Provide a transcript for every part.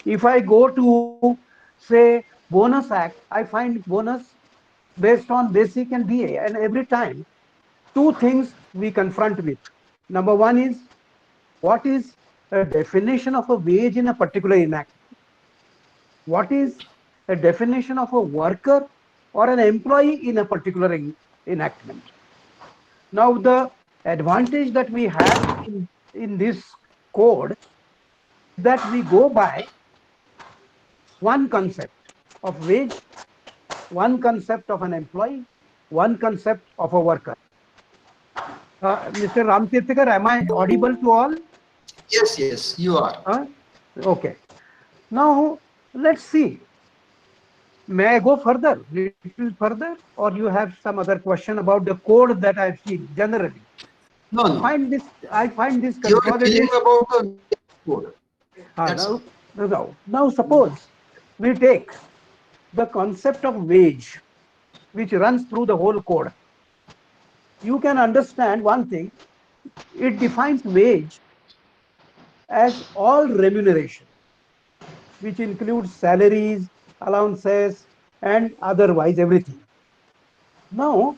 If I go to, say, bonus act, I find bonus based on basic and DA. And every time, two things we confront with. Number one is, what is a definition of a wage in a particular enactment? What is a definition of a worker or an employee in a particular enactment? Now, the advantage that we have in this code is that we go by one concept of wage, one concept of an employee, one concept of a worker. Mr. Ramtirthikar, am I audible to all? Yes, yes, you are. Okay. Now, let's see. May I go further, little further, or you have some other question about the code that I've seen generally? No, I no. find this You are feeling consolidation. about the code. That's all. Now, suppose we take the concept of wage, which runs through the whole code. You can understand one thing. It defines wage as all remuneration, which includes salaries, allowances, and otherwise everything. Now,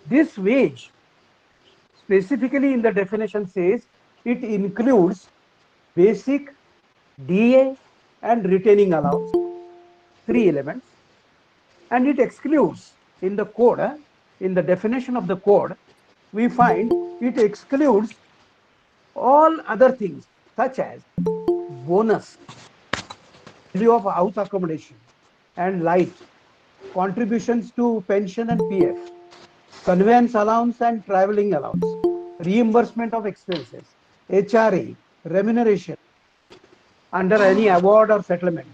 this wage specifically in the definition says it includes basic, DA, and retaining allowance, three elements, and it excludes in the code, in the definition of the code, we find it excludes all other things such as bonus, value of house accommodation and light, contributions to pension and PF, conveyance allowance and traveling allowance, reimbursement of expenses, HRA, remuneration under any award or settlement,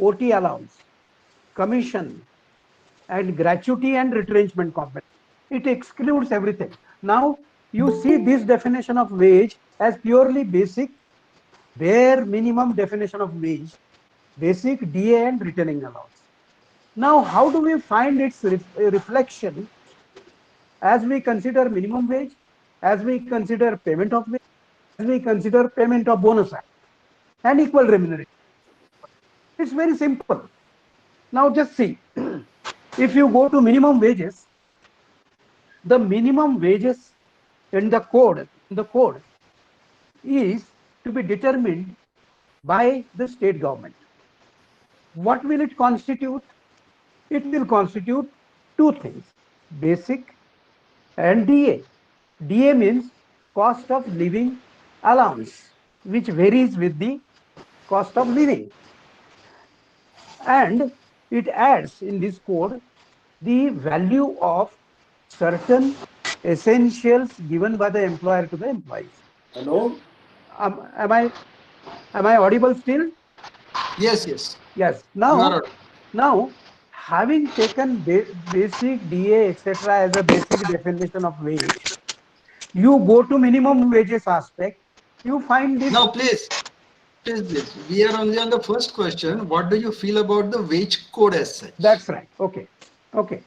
OT allowance, commission, and gratuity and retrenchment compensation. It excludes everything. Now, you see this definition of wage as purely basic, bare minimum definition of wage, basic, DA, and retaining allowance. Now, how do we find its reflection as we consider minimum wage, as we consider payment of wage, as we consider payment of bonus act and equal remuneration? It's very simple. Now, just see, if you go to minimum wages, the minimum wages in the code is to be determined by the state government. What will it constitute? It will constitute two things, basic and DA. DA means cost of living allowance, which varies with the cost of living. And it adds in this code the value of certain essentials given by the employer to the employees. Hello? Am I audible still? Yes, yes. Yes. You are. Now, having taken basic, DA, etc., as a basic definition of wage, you go to minimum wages aspect. You find this. Now, please. We are only on the first question. What do you feel about the wage code as such? That's right. Okay. Okay.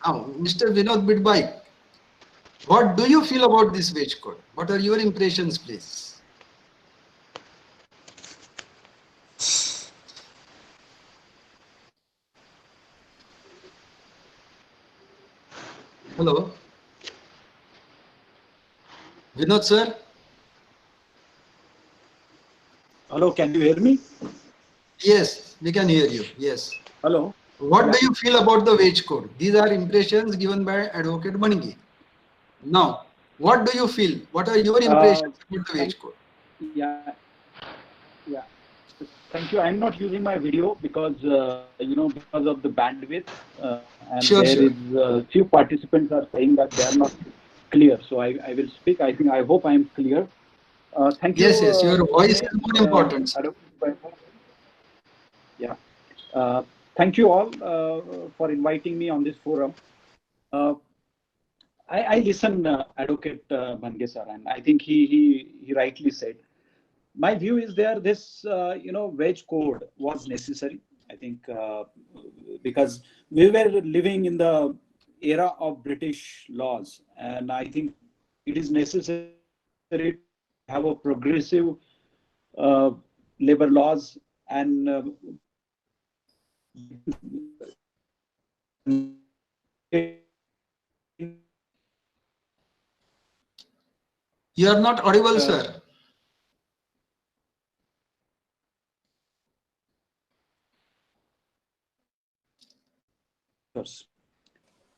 Now, Mr. Vinod Bidbai, what do you feel about this wage code? What are your impressions, please? Hello, Vinod sir. Hello, can you hear me? Yes, we can hear you. Yes. Hello. What do you feel about the wage code? These are impressions given by Advocate Bangi. Now, what do you feel? What are your impressions about the wage code? Yeah. Thank you. I'm not using my video because because of the bandwidth, and Sure. there is few participants are saying that they are not clear. So I will speak. I hope I am clear. Thank you. Yes. Your voice is more important. Yeah. Thank you all for inviting me on this forum. I listen Advocate Bhange sir, and I think he rightly said. My view is there this wage code was necessary. I think because we were living in the era of British laws, and I think it is necessary to have a progressive labor laws and You are not audible, sir.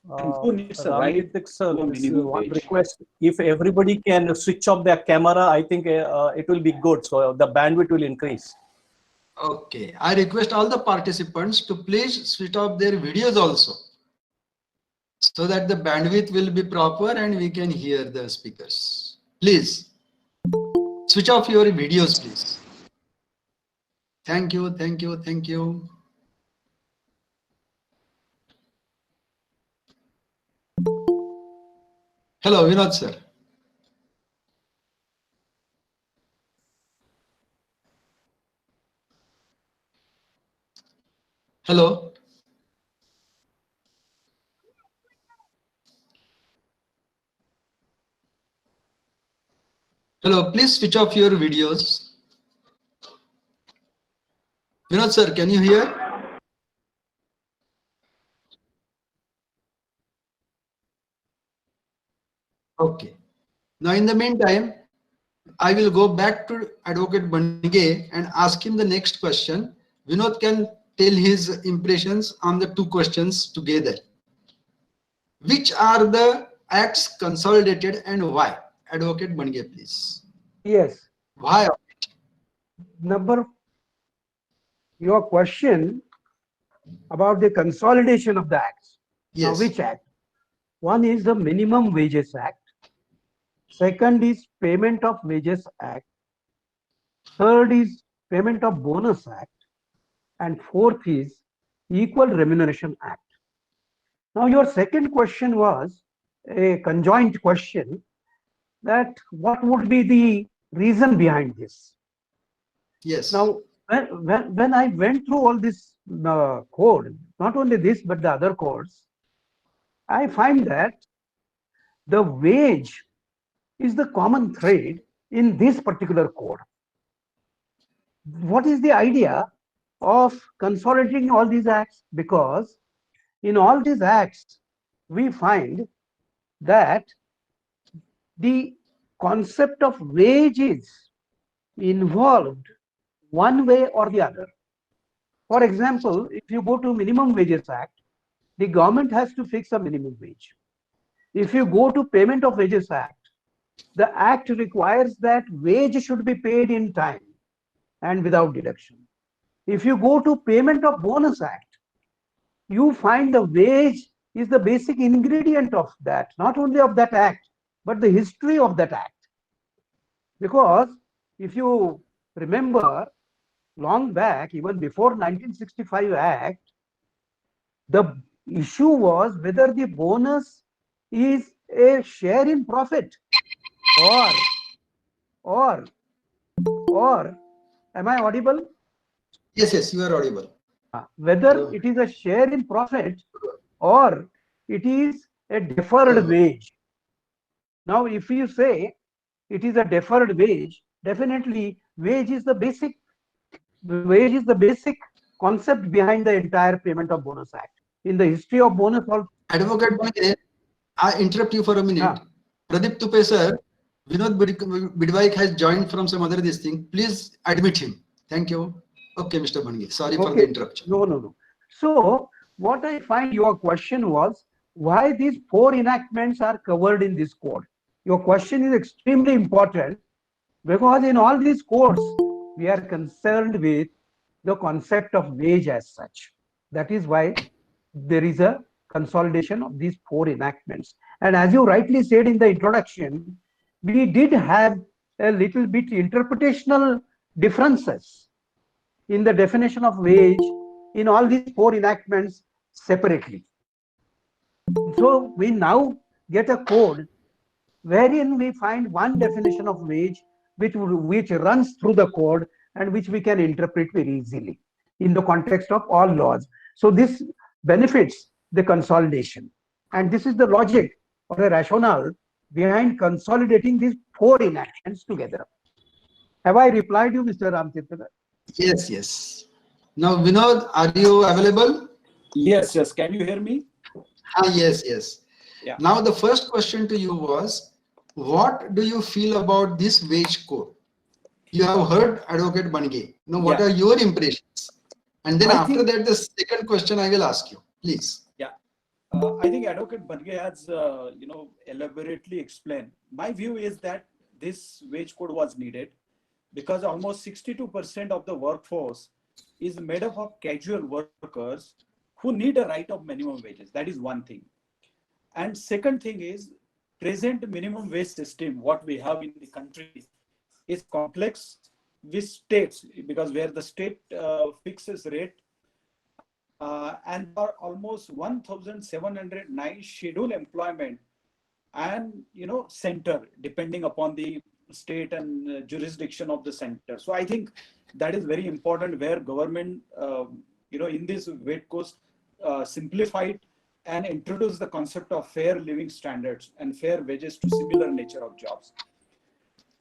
who needs a right Ramnitik sir, to a this minimum one wage? request. If everybody can switch off their camera, I think it will be good. So the bandwidth will increase. Okay. I request all the participants to please switch off their videos also, so that the bandwidth will be proper and we can hear the speakers. Please switch off your videos, please. Thank you, thank you, thank you. Hello, Vinod sir. Hello. Hello, please switch off your videos. Vinod sir, can you hear? Okay. Now in the meantime, I will go back to Advocate Bhange and ask him the next question. Vinod can tell his impressions on the two questions together. Which are the acts consolidated and why? Advocate Bhange, please. Yes. Why? Your question about the consolidation of the acts. Now, Yes. which act? One is the Minimum Wages Act. Second is Payment of Wages Act. Third is Payment of Bonus Act. And fourth is Equal Remuneration Act. Now, your second question was a conjoint question, that what would be the reason behind this? Yes. Now, when I went through all this code, not only this, but the other codes, I find that the wage is the common thread in this particular code. What is the idea of consolidating all these acts? Because in all these acts, we find that the concept of wage is involved one way or the other. For example, if you go to Minimum Wages Act, the government has to fix a minimum wage. If you go to Payment of Wages Act, the act requires that wage should be paid in time and without deduction. If you go to Payment of Bonus Act, you find the wage is the basic ingredient of that, not only of that act, but the history of that act. Because if you remember, long back, even before 1965 Act, the issue was whether the bonus is a share in profit or am I audible? Yes, yes, you are audible. Whether it is a share in profit or it is a deferred wage. Now, if you say it is a deferred wage, definitely wage is the basic concept behind the entire Payment of Bonus Act. In the history of bonus also. Advocate Bhange, I interrupt you for a minute. Yeah. Pradeep Tupe sir, Vinod Bidwaik has joined from some other this thing. Please admit him. Thank you. Okay, Mr. Bhange. Sorry for the interruption. No. So, what I find your question was why these 4 enactments are covered in this code. Your question is extremely important because in all these codes, we are concerned with the concept of wage as such. That is why there is a consolidation of these 4 enactments. And as you rightly said in the introduction, we did have a little bit interpretational differences in the definition of wage in all these 4 enactments separately. So we now get a code wherein we find one definition of wage which runs through the code and which we can interpret very easily in the context of all laws. So this benefits the consolidation. And this is the logic or the rationale behind consolidating these 4 enactments together. Have I replied you, Mr. Ramchandra? Yes, yes. Now, Vinod, are you available? Yes, yes. Can you hear me? Ah, yes, yes. Yeah. Now, the first question to you was, what do you feel about this wage code? You have heard Advocate Bangay. Now, what Yeah. are your impressions? And then I after think, that, the second question I will ask you, please. yeah. I think Advocate Bangay has, elaborately explained. My view is that this wage code was needed because almost 62% of the workforce is made up of casual workers who need a right of minimum wages. That is one thing. And second thing is present minimum wage system, what we have in the country is complex with states because where the state fixes rate and there are almost 1,709 scheduled employment and center depending upon the state and jurisdiction of the center. So I think that is very important where government in this weight cost simplified and introduced the concept of fair living standards and fair wages to similar nature of jobs.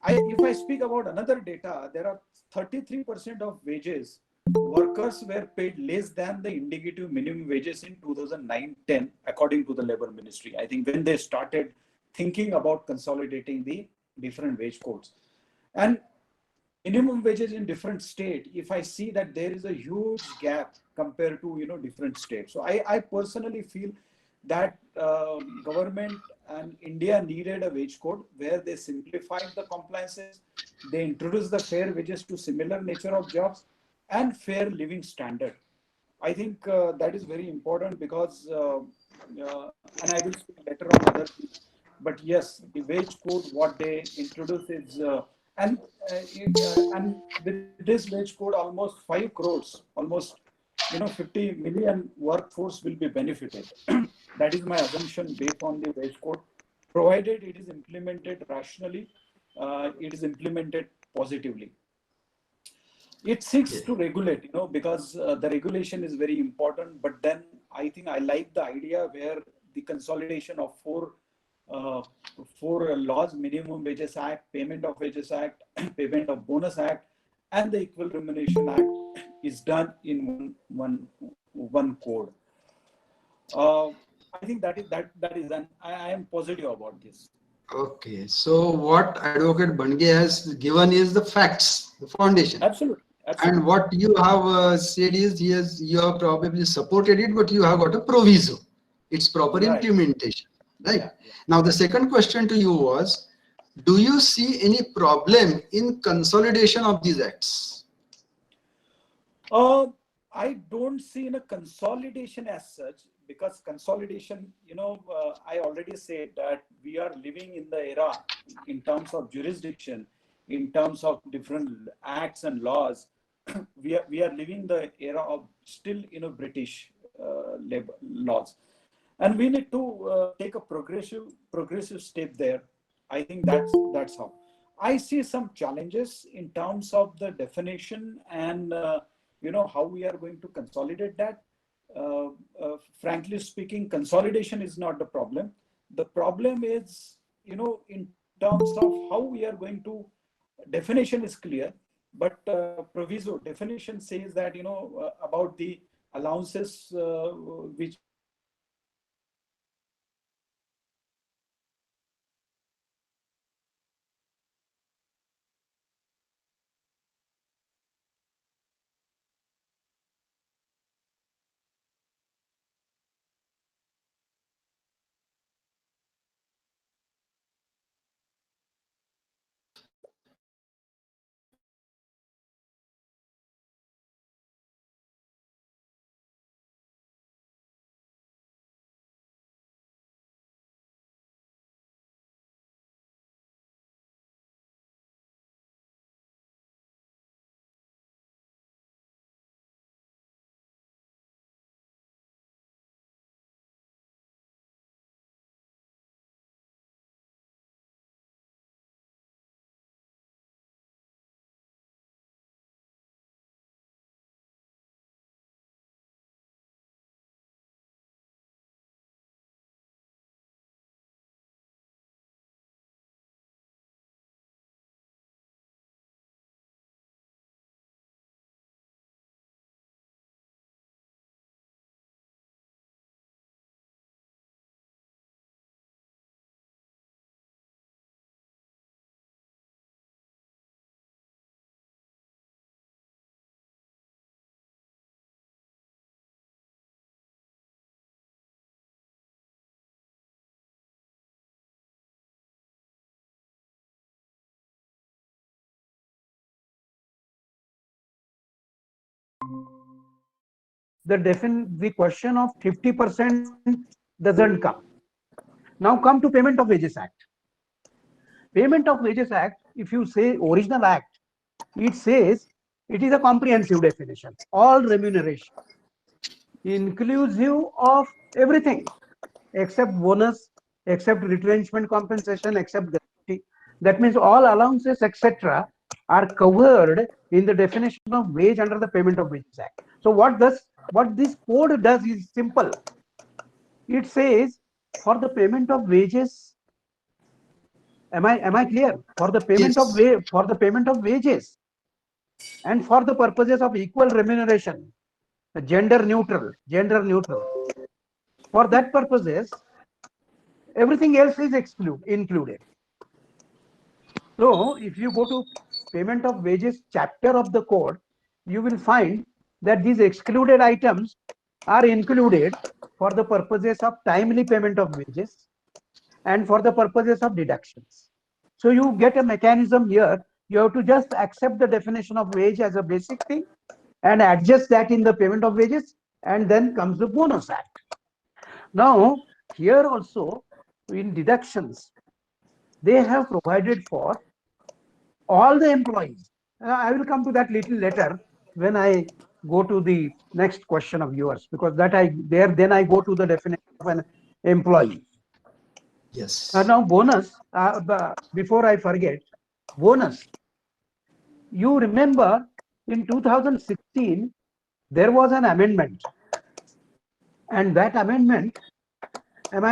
If I speak about another data, there are 33% of wages workers were paid less than the indicative minimum wages in 2009-10, according to the Labor Ministry. I think when they started thinking about consolidating the different wage codes. And minimum wages in different state, if I see that there is a huge gap compared to different states. So I personally feel that government and India needed a wage code where they simplified the compliances, they introduced the fair wages to similar nature of jobs and fair living standard. I think that is very important because, and I will speak later on other things. But yes, the wage code, what they introduce is, and with this wage code, almost 5 crores, almost 50 million workforce will be benefited. That is my assumption based on the wage code, provided it is implemented rationally, it is implemented positively. It seeks Okay. to regulate, because the regulation is very important. But then I think I like the idea where the consolidation of uh, four laws: Minimum Wages Act, Payment of Wages Act, Payment of Bonus Act, and the Equal Remuneration Act is done in one code. Uh, I think that is, and I am positive about this. Okay. So, what Advocate Bangay has given is the facts, the foundation. Absolutely, And absolutely. what you have said is, yes, you have probably supported it, but you have got a proviso. It's proper Right. implementation, right? Yeah. Yeah. Now, the second question to you was, do you see any problem in consolidation of these acts? Uh, I don't see in a consolidation as such because consolidation, I already said that we are living in the era in terms of jurisdiction, in terms of different acts and laws. We are living the era of still, British labor laws, and we need to take a progressive step there. I think that's how I see some challenges in terms of the definition and how we are going to consolidate that. uh, Frankly speaking, consolidation is not the problem. The problem is, in terms of how we are going to, definition is clear, but proviso definition says that about the allowances which the question of 50% doesn't come. Now come to Payment of Wages Act. Payment of Wages Act, if you say original act, it says it is a comprehensive definition. All remuneration, inclusive of everything except bonus, except retrenchment compensation, except gratuity. That means all allowances, etc., are covered in the definition of wage under the Payment of Wages Act. So what this code does is simple. It says for the payment of wages, am I clear? For the payment Yes. for the payment of wages and for the purposes of equal remuneration, gender neutral. For that purposes, everything else is included. So if you go to Payment of Wages chapter of the code, you will find that these excluded items are included for the purposes of timely payment of wages and for the purposes of deductions. So you get a mechanism here. You have to just accept the definition of wage as a basic thing and adjust that in the payment of wages, and then comes the bonus act. Now here also in deductions, they have provided for all the employees. I will come to that little later when I go to the next question of yours, because then I go to the definition of an employee. Yes. Now bonus, before I forget, bonus. You remember in 2016, there was an amendment, and that amendment, am I